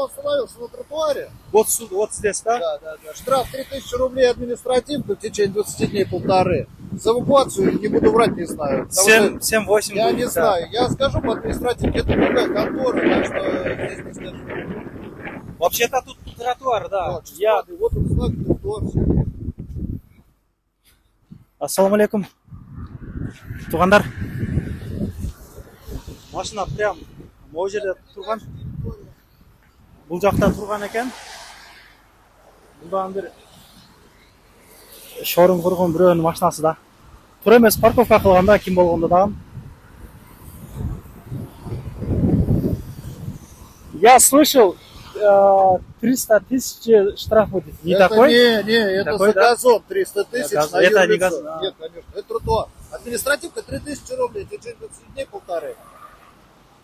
Остановился на тротуаре. Вот здесь, да? Да. Штраф 3000 рублей административный в течение 20 дней полторы. За эвакуацию, не буду врать, не знаю. 7-8 Я будет, не да. знаю. Я скажу по административке, это другая контора, так что здесь не скажу. Вообще-то тут тротуар, да. Вот, вот он знак, тротуар. Ассаламу алейкум. Туғандар. Машина прям ол жерде тұрған. Бұл жақта тұрған екен. Бұлдан бір шорын құрған біреуінің машинасы да. Тұр емес, парковка қылғанда кім болғанда дағым. Я слышал, 300 000 штраф будет. Не такой? Не, это за газон 300 000. Это не газон. Нет, конечно, это тротуар. Административка 3000 рублей, в течение 20 дней полторы.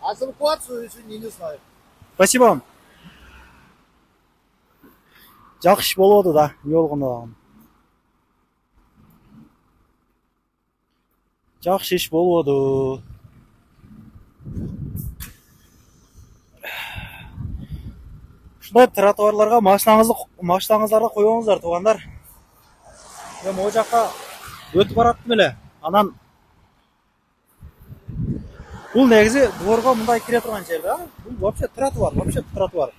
А за эвакуацию, извини, не знаю. Спасибо вам. Жақсы болуды да, не болғанда дағым. Жақсы іш болуды. Шындай тротуарларға машинаңыздарға қойыңыздар, туғандар. Мен о жаққа өтіп бараттым еле. Анан бұл негізі дворға мұндай кіре тұрған жер, да? Бұл вообще тротуар.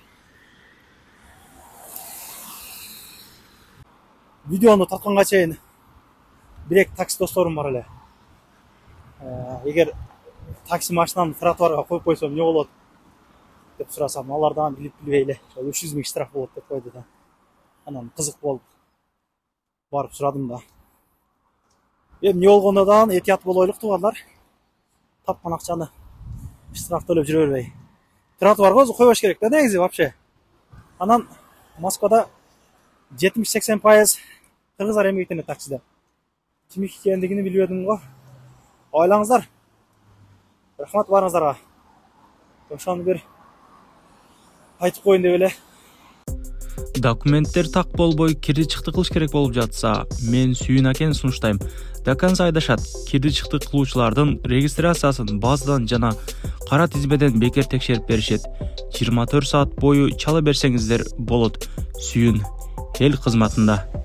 Видеоны тартқанға чейін бір-екі такси достарым бар еле. Егер такси машинаны тротуарға қойып қойсам не болады деп сұрасам, алардан біліп-білбейлі 300 000 штраф болады деп қойды да. Анан қызық болып барып сұрадым да. Не болғанда да етият болойлық, туғандар. Тапқан ақшаны штраф төлеп жүре бербей. Тротуарға өзі қойбаш керек да негізі вообще. Анан Москвада 70-80% қырғыздар емейтін таксиде. Кім екендігін білбедім ғой. Ойлаңыздар. Рахмат барыңыздарға. Ошаны бір айтып қойын деп эле. Документтер так болбой кирди чыкты кылыш керек болуп жатса, мен Сүйүн акен сунуштайм. До конца айдашат. Кирди чыкты кылуучулардын регистрациясын базадан жана кара тизмеден бекер текшерип беришет. 24 саат бою чала берсеңиздер болот. Сүйүн эл кызматында.